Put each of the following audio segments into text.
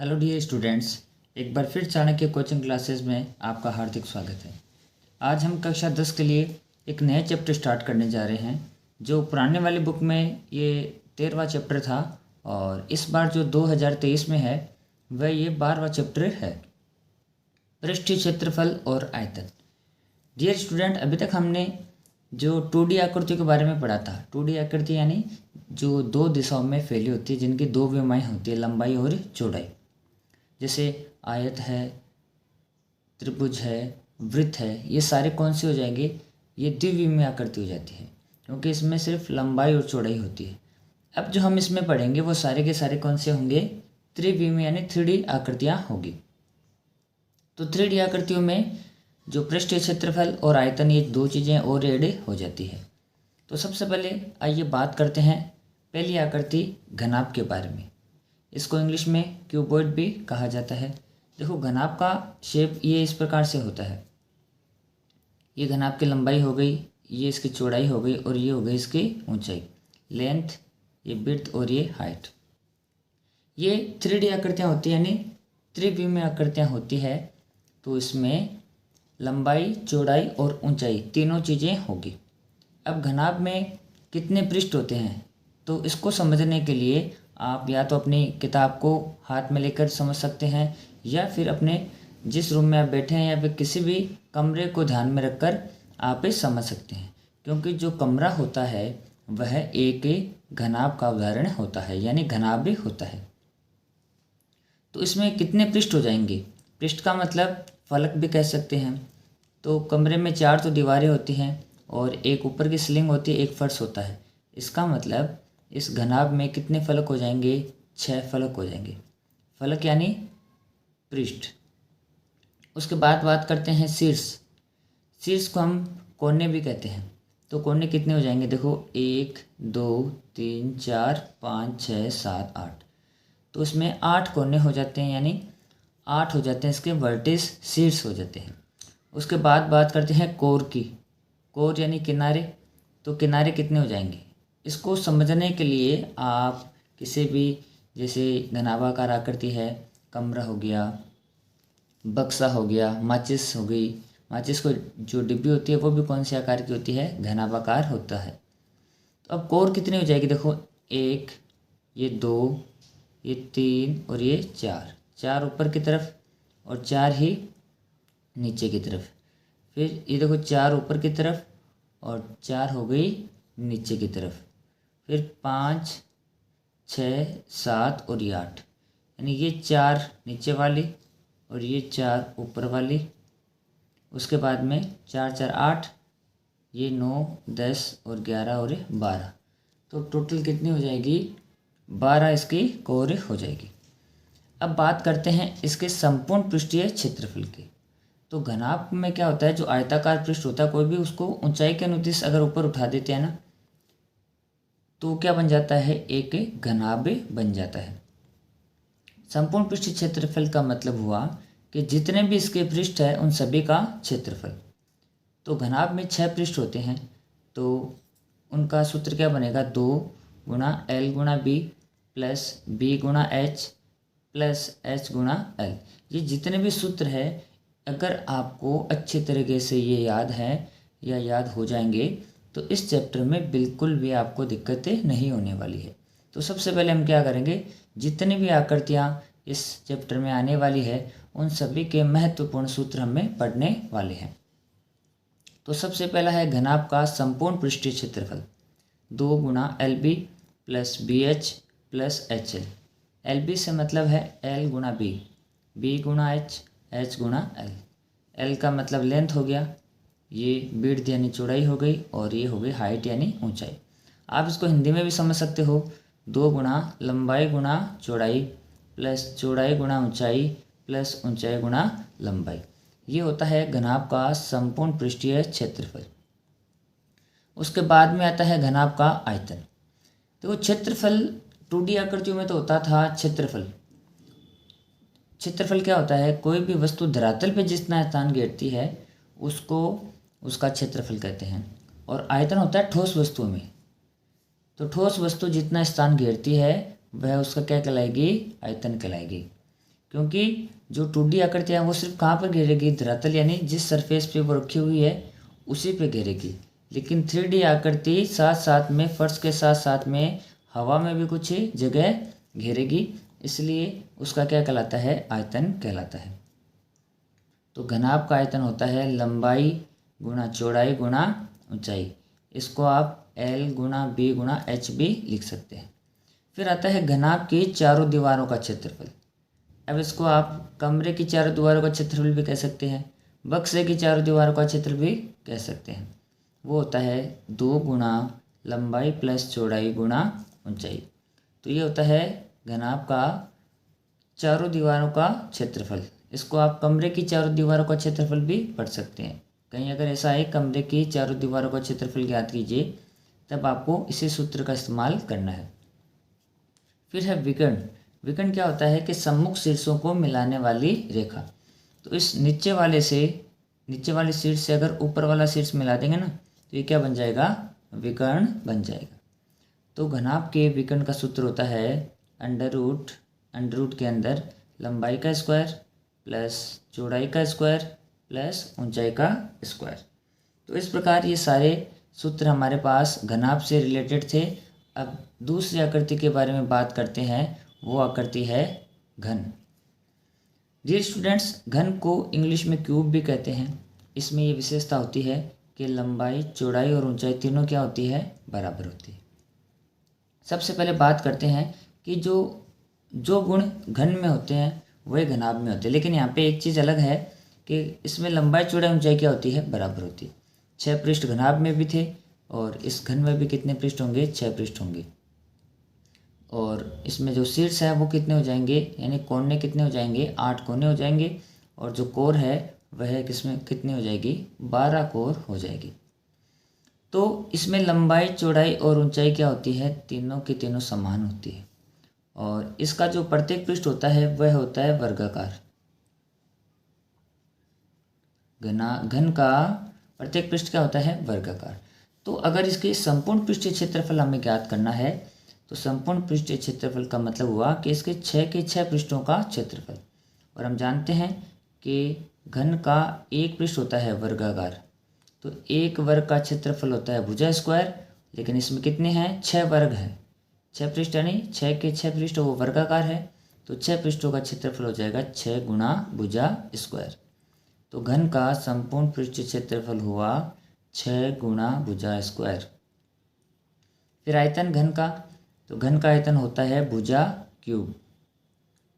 Hello dear students, एक बार फिर Chanakya coaching classes में आपका हार्दिक स्वागत है। आज हम कक्षा 10 के लिए एक नया चैप्टर स्टार्ट करने जा रहे हैं। जो पुराने वाली बुक में ये 13वां चैप्टर था और इस बार जो 2023 में है वह ये 12वां चैप्टर है, पृष्ठीय क्षेत्रफल और आयतन। डियर स्टूडेंट, अभी तक हमने जो 2D आकृतियों के बारे में पढ़ा था। 2D आकृति यानी जो दो दिशाओं में फैली होती है, जिनकी दो विमाएँ होती है, लंबाई और चौड़ाई। जैसे आयत है, त्रिभुज है, वृत्त है, ये सारे कौन से हो जाएंगे? ये द्विविमीय आकृति हो जाती है, क्योंकि इसमें सिर्फ लंबाई और चौड़ाई होती है। अब जो हम इसमें पढ़ेंगे वो सारे के सारे कौन से होंगे? त्रिविमीय यानी 3D आकृतियाँ होगी। तो 3D आकृतियों में जो पृष्ठीय क्षेत्रफल और आयतन, ये दो चीज़ें और ऐड हो जाती है। तो सबसे पहले आइए बात करते हैं पहली आकृति घनाभ के बारे में। इसको इंग्लिश में क्यूबॉइड भी कहा जाता है। देखो, घनाभ का शेप ये इस प्रकार से होता है। ये घनाभ की लंबाई हो गई, ये इसकी चौड़ाई हो गई और ये हो गई इसकी ऊंचाई, लेंथ, ये विड्थ और ये हाइट। ये 3D आकृतियाँ होती है, यानी त्रिविमीय आकृतियाँ होती है। तो इसमें लंबाई, चौड़ाई और ऊंचाई तीनों चीज़ें होगी। अब घनाभ में कितने पृष्ठ होते हैं, तो इसको समझने के लिए आप या तो अपनी किताब को हाथ में लेकर समझ सकते हैं, या फिर अपने जिस रूम में आप बैठे हैं या फिर किसी भी कमरे को ध्यान में रखकर आप इसे समझ सकते हैं। क्योंकि जो कमरा होता है वह एक घनाभ का उदाहरण होता है, यानी घनाभ भी होता है। तो इसमें कितने पृष्ठ हो जाएंगे? पृष्ठ का मतलब फलक भी कह सकते हैं। तो कमरे में 4 तो दीवारें होती हैं और एक ऊपर की सीलिंग होती है, एक फर्श होता है। इसका मतलब इस घनाभ में कितने फलक हो जाएंगे? 6 फलक हो जाएंगे। फलक यानी पृष्ठ। उसके बाद बात करते हैं शीर्ष। शीर्ष को हम कोने भी कहते हैं। तो कोने कितने हो जाएंगे? देखो, 1 2 3 4 5 6 7 8। तो इसमें 8 कोने हो जाते हैं, यानी 8 हो जाते हैं इसके वर्टिस, शीर्ष हो जाते हैं। उसके बाद बात करते हैं कोर की। कोर यानी किनारे। तो किनारे कितने हो जाएंगे? इसको समझने के लिए आप किसी भी, जैसे घनाभाकार आकृति है, कमरा हो गया, बक्सा हो गया, माचिस हो गई। माचिस को जो डिब्बी होती है वो भी कौन से आकार की होती है? घनाभाकार होता है। तो अब कोर कितनी हो जाएगी? देखो, 1, ये 2, ये 3 और ये 4। 4 ऊपर की तरफ और 4 ही नीचे की तरफ। फिर ये देखो, 4 ऊपर की तरफ और 4 हो गई नीचे की तरफ। फिर 5 6 7 और ये 8, यानी ये 4 नीचे वाली और ये 4 ऊपर वाली। उसके बाद में 4 4 8, ये 9 10 और 11 और ये 12। तो टोटल कितनी हो जाएगी? 12 इसकी कोर हो जाएगी। अब बात करते हैं इसके संपूर्ण पृष्ठीय क्षेत्रफल की। तो घनाभ में क्या होता है? जो आयताकार पृष्ठ होता है, कोई भी उसको ऊंचाई के अनुदिश अगर ऊपर उठा देते हैं ना, तो क्या बन जाता है? एक घनाभ बन जाता है। संपूर्ण पृष्ठीय क्षेत्रफल का मतलब हुआ कि जितने भी इसके पृष्ठ है उन सभी का क्षेत्रफल। तो घनाभ में 6 पृष्ठ होते हैं, तो उनका सूत्र क्या बनेगा? 2 गुणा L गुणा B प्लस B गुणा H प्लस H गुणा L। ये जितने भी सूत्र है, अगर आपको अच्छे तरीके से ये याद है या याद हो जाएंगे तो इस चैप्टर में बिल्कुल भी आपको दिक्कतें नहीं होने वाली है। तो सबसे पहले हम क्या करेंगे? जितनी भी आकृतियाँ इस चैप्टर में आने वाली है उन सभी के महत्वपूर्ण सूत्र हमें पढ़ने वाले हैं। तो सबसे पहला है घनाभ का संपूर्ण पृष्ठीय क्षेत्रफल। 2 गुणा LB plus BH plus HL। LB से मतलब है L गुणा B, B गुणा H, H गुणा L। L का मतलब लेंथ हो गया, ये विड्थ यानी चौड़ाई हो गई, और ये हो गई हाइट यानी ऊंचाई। आप इसको हिंदी में भी समझ सकते हो। 2 गुणा लंबाई गुणा चौड़ाई प्लस चौड़ाई गुणा ऊंचाई प्लस ऊंचाई गुणा लंबाई। ये होता है घनाभ का संपूर्ण पृष्ठीय क्षेत्रफल। उसके बाद में आता है घनाभ का आयतन। तो क्षेत्रफल 2D आकृतियों में तो होता था क्षेत्रफल। क्षेत्रफल क्या होता है? कोई भी वस्तु धरातल पे जितना स्थान घेरती है उसको उसका क्षेत्रफल कहते हैं। और आयतन होता है ठोस वस्तुओं में। तो ठोस वस्तु जितना स्थान घेरती है वह उसका क्या कहलाएगी? आयतन कहलाएगी। क्योंकि जो 2D आकृति है वो सिर्फ कहाँ पर घेरेगी, धरातल यानी जिस सरफेस पे वो रखी हुई है उसी पे घेरेगी। लेकिन 3D आकृति साथ साथ में फर्श के साथ साथ में हवा में भी कुछ जगह घेरेगी, इसलिए उसका क्या कहलाता है, आयतन कहलाता है। तो घनाभ का आयतन होता है लंबाई गुणा चौड़ाई गुणा ऊंचाई। इसको आप L गुणा B गुणा H भी लिख सकते हैं। फिर आता है घनाभ की चारों दीवारों का क्षेत्रफल। अब इसको आप कमरे की चारों दीवारों का क्षेत्रफल भी कह सकते हैं, बक्से की चारों दीवारों का क्षेत्रफल भी कह सकते हैं। वो होता है 2 गुणा लंबाई प्लस चौड़ाई गुणा ऊंचाई। तो ये होता है घनाभ का चारों दीवारों का क्षेत्रफल। इसको आप कमरे की चारों दीवारों का क्षेत्रफल भी पढ़ सकते हैं। कहीं अगर ऐसा है कमरे की चारों दीवारों का क्षेत्रफल ज्ञात कीजिए, तब आपको इसी सूत्र का इस्तेमाल करना है। फिर है विकर्ण। विकर्ण क्या होता है कि सम्मुख शीर्षों को मिलाने वाली रेखा। तो इस नीचे वाले शीर्ष से अगर ऊपर वाला शीर्ष मिला देंगे ना, तो ये क्या बन जाएगा, विकर्ण बन जाएगा। तो घनाभ के विकर्ण का सूत्र होता है अंडर रूट के अंदर लंबाई का स्क्वायर प्लस चौड़ाई का स्क्वायर प्लस ऊंचाई का स्क्वायर। तो इस प्रकार ये सारे सूत्र हमारे पास घनाभ से रिलेटेड थे। अब दूसरी आकृति के बारे में बात करते हैं, वो आकृति है घन। डियर स्टूडेंट्स, घन को इंग्लिश में क्यूब भी कहते हैं। इसमें ये विशेषता होती है कि लंबाई चौड़ाई और ऊंचाई तीनों क्या होती है, बराबर होती है। सबसे पहले बात करते हैं कि जो गुण घन में होते हैं वह घनाभ में होते हैं। लेकिन यहाँ पे एक चीज़ अलग है कि इसमें लंबाई चौड़ाई ऊंचाई क्या होती है, बराबर होती है। 6 पृष्ठ घनाभ में भी थे और इस घन में भी कितने पृष्ठ होंगे, 6 पृष्ठ होंगे। और इसमें जो शीर्ष है वो कितने हो जाएंगे, यानी कोने कितने हो जाएंगे, 8 कोने हो जाएंगे। और जो कोर है वह किसमें कितनी हो जाएगी, 12 कोर हो जाएगी। तो इसमें लंबाई चौड़ाई और ऊंचाई क्या होती है, तीनों की तीनों समान होती है। और इसका जो प्रत्येक पृष्ठ होता है वह होता है वर्गाकार। घन का प्रत्येक पृष्ठ क्या होता है, वर्गाकार। तो अगर इसके संपूर्ण पृष्ठीय क्षेत्रफल हमें ज्ञात करना है, तो संपूर्ण पृष्ठीय क्षेत्रफल का मतलब हुआ कि इसके 6 के 6 पृष्ठों का क्षेत्रफल। और हम जानते हैं कि घन का एक पृष्ठ होता है वर्गाकार, तो एक वर्ग का क्षेत्रफल होता है भुजा स्क्वायर। लेकिन इसमें कितने हैं, 6 वर्ग हैं, 6 पृष्ठ, यानी 6 के 6 पृष्ठ वो वर्गाकार है। तो 6 पृष्ठों का क्षेत्रफल हो जाएगा 6 गुणा भुजा स्क्वायर। तो घन का संपूर्ण पृष्ठीय क्षेत्रफल हुआ 6 गुणा भुजा स्क्वायर। फिर आयतन घन का, तो घन का आयतन होता है भुजा क्यूब।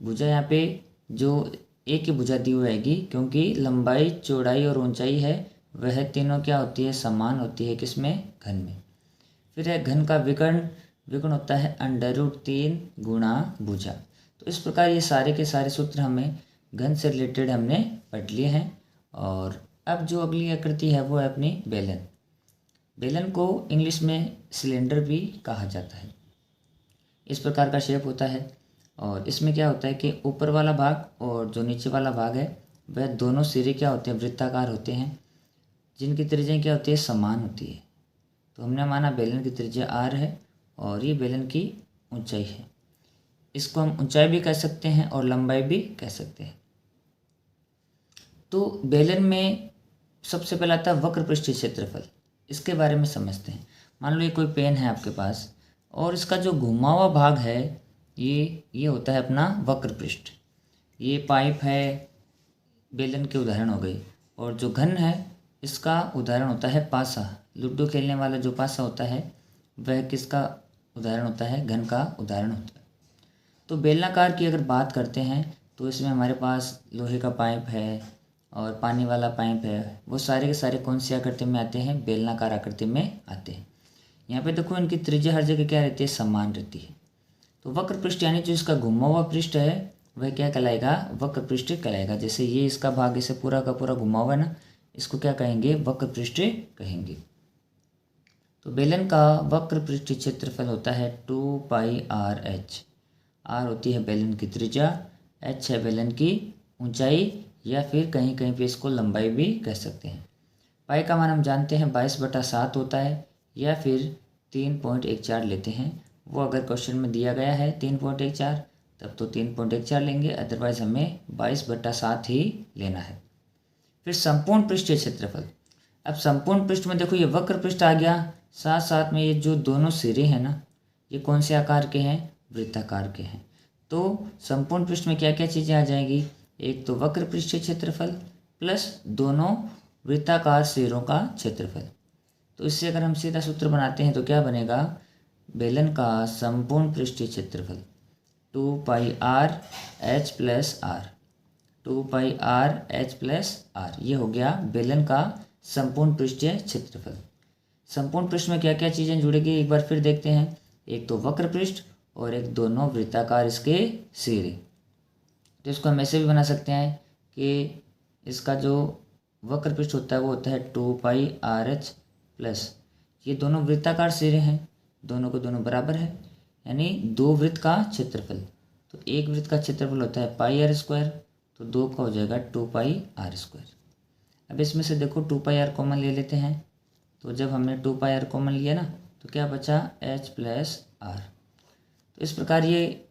भुजा यहाँ पे जो एक ही भुजा दी हुई रहेगी, क्योंकि लंबाई चौड़ाई और ऊंचाई है वह तीनों क्या होती है, समान होती है, किसमें, घन में। फिर है घन का विकर्ण। विकर्ण होता है √3 गुणा भुजा। तो इस प्रकार ये सारे के सारे सूत्र हमें घन से रिलेटेड हमने पढ़ लिए हैं। और अब जो अगली आकृति है वो है अपनी बेलन। बेलन को इंग्लिश में सिलेंडर भी कहा जाता है। इस प्रकार का शेप होता है और इसमें क्या होता है कि ऊपर वाला भाग और जो नीचे वाला भाग है वह दोनों सिरे क्या होते हैं, वृत्ताकार होते हैं, जिनकी त्रिज्या क्या होती है, समान होती है। तो हमने माना बेलन की त्रिज्या r है और ये बेलन की ऊंचाई है। इसको हम ऊंचाई भी कह सकते हैं और लंबाई भी कह सकते हैं। तो बेलन में सबसे पहला आता है वक्र पृष्ठीय क्षेत्रफल। इसके बारे में समझते हैं। मान लो ये कोई पेन है आपके पास और इसका जो घुमा हुआ भाग है ये होता है अपना वक्र पृष्ठ। ये पाइप है, बेलन के उदाहरण हो गई। और जो घन है इसका उदाहरण होता है पासा। लूडो खेलने वाला जो पासा होता है वह किसका उदाहरण होता है, घन का उदाहरण होता है। तो बेलनाकार की अगर बात करते हैं तो इसमें हमारे पास लोहे का पाइप है और पानी वाला पाइप है। वो सारे के सारे कौन सी आकृति में आते हैं, बेलनाकार आकृति में आते हैं। यहाँ पे देखो इनकी त्रिज्या हर जगह क्या रहती है, समान रहती है। तो वक्र पृष्ठ यानी जो इसका घुमा हुआ पृष्ठ है वह क्या कहलाएगा, वक्र पृष्ठ कहलाएगा। जैसे ये इसका भाग इसे पूरा का पूरा घुमा हुआ है ना, इसको क्या कहेंगे, वक्र पृष्ठ कहेंगे। तो बेलन का वक्र पृष्ठ क्षेत्रफल होता है 2πrh। r होती है बेलन की त्रिज्या, h है बेलन की ऊंचाई, या फिर कहीं कहीं पे इसको लंबाई भी कह सकते हैं। पाई का मान हम जानते हैं 22/7 होता है, या फिर 3.14 लेते हैं। वो अगर क्वेश्चन में दिया गया है 3.14 तब तो 3.14 लेंगे, अदरवाइज हमें 22/7 ही लेना है। फिर संपूर्ण पृष्ठीय क्षेत्रफल। अब संपूर्ण पृष्ठ में देखो ये वक्र पृष्ठ आ गया, साथ साथ में ये जो दोनों सिरे हैं ना, ये कौन से आकार के हैं? वृत्ताकार के हैं। तो संपूर्ण पृष्ठ में क्या क्या चीज़ें आ जाएंगी? एक तो वक्र पृष्ठीय क्षेत्रफल प्लस दोनों वृत्ताकार सिरों का क्षेत्रफल। तो इससे अगर हम सीधा सूत्र बनाते हैं तो क्या बनेगा? बेलन का संपूर्ण पृष्ठीय क्षेत्रफल 2πr/h + r, 2πr/h + r, ये हो गया बेलन का संपूर्ण पृष्ठीय क्षेत्रफल। संपूर्ण पृष्ठ में क्या क्या चीज़ें जुड़ेगी एक बार फिर देखते हैं। एक तो वक्र पृष्ठ और एक दोनों वृत्ताकार इसके सिरे। तो इसको हम ऐसे भी बना सकते हैं कि इसका जो वक्र पृष्ठ होता है वो होता है 2πrh प्लस ये दोनों वृत्ताकार सिरे हैं, दोनों को दोनों बराबर है, यानी दो वृत्त का क्षेत्रफल। तो एक वृत्त का क्षेत्रफल होता है πr², तो दो का हो जाएगा 2πr²। अब इसमें से देखो 2πr कॉमन ले लेते हैं। तो जब हमने 2πr कॉमन लिया ना तो क्या बचा? h + r। तो इस प्रकार ये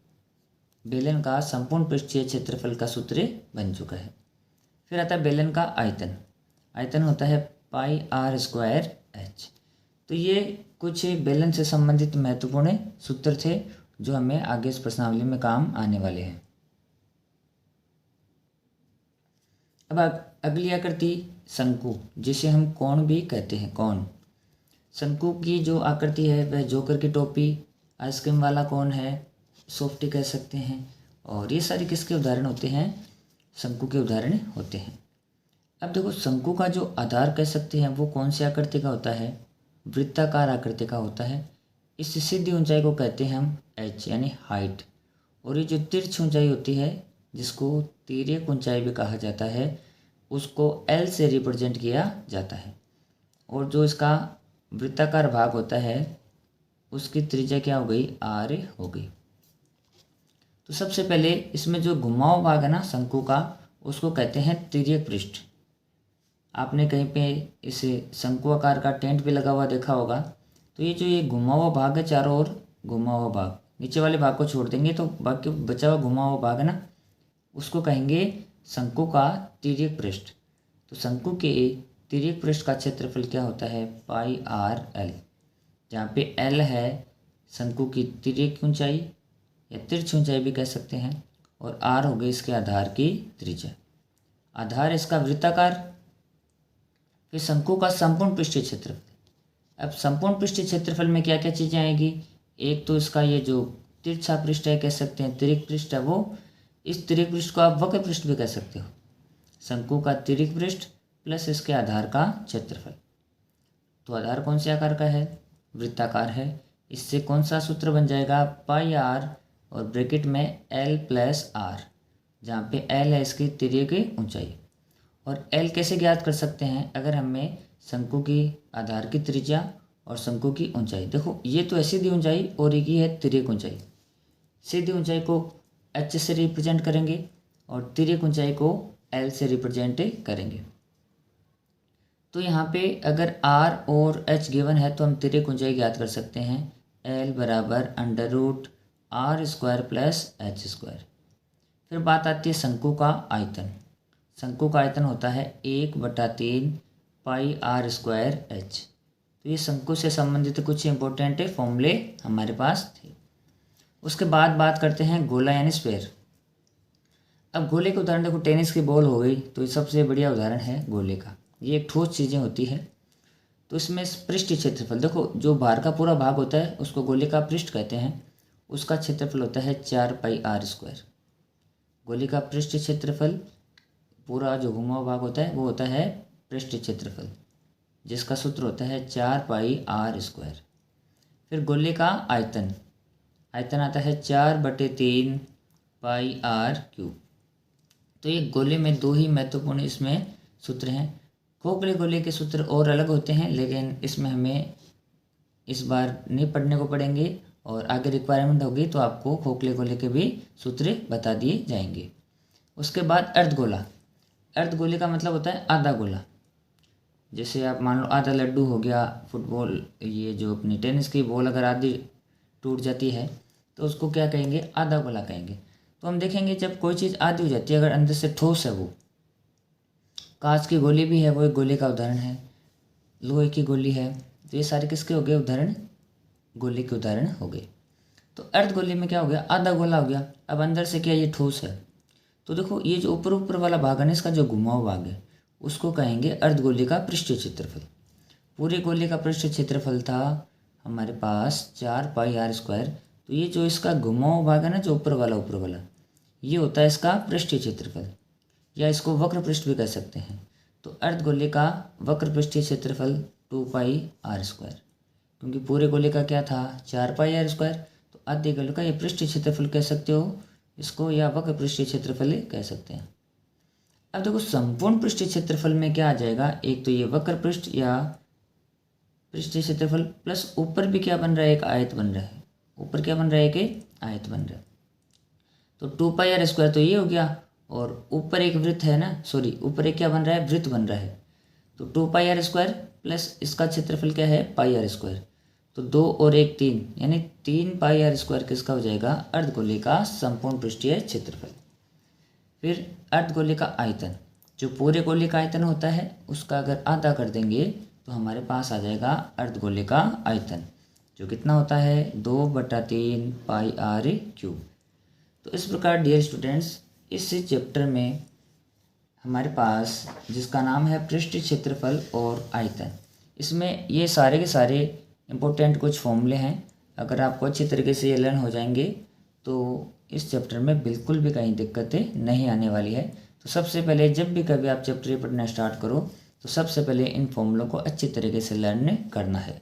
बेलन का संपूर्ण पृष्ठीय क्षेत्रफल का सूत्र बन चुका है। फिर आता है बेलन का आयतन। आयतन होता है πr²h। तो ये कुछ बेलन से संबंधित महत्वपूर्ण सूत्र थे जो हमें आगे इस प्रश्नावली में काम आने वाले हैं। अब अगली आकृति शंकु, जिसे हम कोण भी कहते हैं। कोण, शंकु की जो आकृति है वह जोकर की टोपी, आइसक्रीम वाला कोण है, सॉफ्टी कह सकते हैं, और ये सारे किसके उदाहरण होते हैं? शंकु के उदाहरण होते हैं। अब देखो शंकु का जो आधार कह सकते हैं वो कौन सी आकृति का होता है? वृत्ताकार आकृति का होता है। इस सीधी ऊंचाई को कहते हैं हम h यानी हाइट, और ये जो तिरछी ऊंचाई होती है जिसको तिर्यक ऊंचाई भी कहा जाता है उसको l से रिप्रेजेंट किया जाता है। और जो इसका वृत्ताकार भाग होता है उसकी त्रिज्या क्या हो गई? r हो गई। तो सबसे पहले इसमें जो घुमाव भाग है ना शंकु का, उसको कहते हैं तिर्यक पृष्ठ। आपने कहीं पे इसे शंकु आकार का टेंट भी लगा हुआ देखा होगा। तो ये जो ये घुमा हुआ भाग है, चारों ओर घुमा हुआ भाग, नीचे वाले भाग को छोड़ देंगे तो बाकी बचा हुआ घुमा हुआ भाग है ना, उसको कहेंगे शंकु का तिर्यक पृष्ठ। तो शंकु के तिर्यक पृष्ठ का क्षेत्रफल क्या होता है? πrl, जहाँ पे l है शंकु की तिर्यक ऊंचाई या तिरछी ऊंचाई भी कह सकते हैं, और r हो गई इसके आधार की त्रिज्या। आधार इसका वृत्ताकार। फिर शंकु का संपूर्ण पृष्ठीय क्षेत्रफल। अब संपूर्ण पृष्ठीय क्षेत्रफल में क्या क्या चीज़ें आएगी? एक तो इसका ये जो तिरछा पृष्ठ है कह सकते हैं, तिर्यक पृष्ठ है, वो इस तिर्यक पृष्ठ को आप वक्र पृष्ठ भी कह सकते हो। शंकु का तिर्यक पृष्ठ प्लस इसके आधार का क्षेत्रफल। तो आधार कौन से आकार का है? वृत्ताकार है। इससे कौन सा सूत्र बन जाएगा? πr और ब्रैकेट में l + r, जहाँ पे l है इसकी तिर्यक ऊंचाई। और l कैसे ज्ञात कर सकते हैं? अगर हमें शंकु की आधार की त्रिज्या और शंकु की ऊंचाई, देखो ये तो है सीधी ऊंचाई और एक ही है तिर्यक ऊंचाई। सीधी ऊंचाई को h से रिप्रेजेंट करेंगे और तिर्यक ऊंचाई को l से रिप्रेजेंट करेंगे। तो यहाँ पे अगर r और h गिवन है तो हम तिर्यक ऊंचाई ज्ञात कर सकते हैं, l √r² + h²। फिर बात आती है शंकु का आयतन। शंकु का आयतन होता है 1/3 πr²h। तो ये शंकु से संबंधित कुछ इंपॉर्टेंट फॉर्मूले हमारे पास थे। उसके बाद बात करते हैं गोला यानी स्फीयर। अब गोले के उदाहरण देखो, टेनिस की बॉल हो गई, तो ये सबसे बढ़िया उदाहरण है गोले का। ये एक ठोस चीज़ें होती है। तो इसमें पृष्ठीय क्षेत्रफल देखो, जो बाहर का पूरा भाग होता है उसको गोले का पृष्ठ कहते हैं, उसका क्षेत्रफल होता है 4πr²। गोले का पृष्ठीय क्षेत्रफल, पूरा जो घुमा हुआ भाग होता है वो होता है पृष्ठीय क्षेत्रफल, जिसका सूत्र होता है 4πr²। फिर गोले का आयतन, आयतन आता है 4/3 πr³। तो ये गोले में दो ही महत्वपूर्ण इसमें सूत्र हैं। खोखले गोले के सूत्र और अलग होते हैं, लेकिन इसमें हमें इस बार नहीं पढ़ने को पड़ेंगे, और आगे रिक्वायरमेंट होगी तो आपको खोखले गोले के भी सूत्र बता दिए जाएंगे। उसके बाद अर्धगोला। अर्धगोले का मतलब होता है आधा गोला। जैसे आप मान लो आधा लड्डू हो गया फुटबॉल, ये जो अपनी टेनिस की बॉल अगर आधी टूट जाती है तो उसको क्या कहेंगे? आधा गोला कहेंगे। तो हम देखेंगे जब कोई चीज़ आधी हो जाती है, अगर अंदर से ठोस है, वो कांच की गोली भी है, वो एक गोले का उदाहरण है, लोहे की गोली है, तो ये सारे किसके हो गए उदाहरण, गोले के उदाहरण हो गए। तो अर्ध गोले में क्या हो गया, आधा गोला हो गया। अब अंदर से क्या, ये ठोस है, तो देखो ये जो ऊपर ऊपर वाला भाग है ना, इसका जो घुमा हुआ भाग है, उसको कहेंगे अर्ध गोले का पृष्ठीय क्षेत्रफल। पूरे गोले का पृष्ठीय क्षेत्रफल था हमारे पास 4πr²। तो ये जो इसका घुमा हुआ भाग है ना, जो ऊपर वाला, ये होता है इसका पृष्ठीय क्षेत्रफल, या इसको वक्र पृष्ठ भी कह सकते हैं। तो अर्ध गोले का वक्र पृष्ठीय क्षेत्रफल 2πr², क्योंकि पूरे गोले का क्या था 4πr²। तो आधे गोले का ये पृष्ठीय क्षेत्रफल कह सकते हो इसको, या वक्र पृष्ठीय क्षेत्रफल कह सकते हैं। अब देखो संपूर्ण पृष्ठीय क्षेत्रफल में क्या आ जाएगा, एक तो ये वक्र पृष्ठ या पृष्ठीय क्षेत्रफल, प्लस ऊपर भी क्या बन रहा है, एक आयत बन रहा है। ऊपर क्या बन रहा है, एक आयत बन रहा है। तो 2πr² तो ये हो गया, और ऊपर एक वृत्त है ना, सॉरी ऊपर एक क्या बन रहा है, वृत्त बन रहा है। तो 2πr² प्लस इसका क्षेत्रफल क्या है πr²। तो 2 और 1 3, यानी 3πr² किसका हो जाएगा, अर्धगोले का संपूर्ण पृष्ठीय क्षेत्रफल। फिर अर्धगोले का आयतन, जो पूरे गोले का आयतन होता है उसका अगर आधा कर देंगे तो हमारे पास आ जाएगा अर्धगोले का आयतन, जो कितना होता है 2/3 πr³। तो इस प्रकार डियर स्टूडेंट्स, इस चैप्टर में हमारे पास जिसका नाम है पृष्ठीय क्षेत्रफल और आयतन, इसमें ये सारे के सारे इम्पोर्टेंट कुछ फॉर्मूले हैं। अगर आपको अच्छी तरीके से ये लर्न हो जाएंगे तो इस चैप्टर में बिल्कुल भी कहीं दिक्कतें नहीं आने वाली है। तो सबसे पहले जब भी कभी आप चैप्टर पढ़ना स्टार्ट करो तो सबसे पहले इन फॉर्मूलों को अच्छी तरीके से लर्न करना है।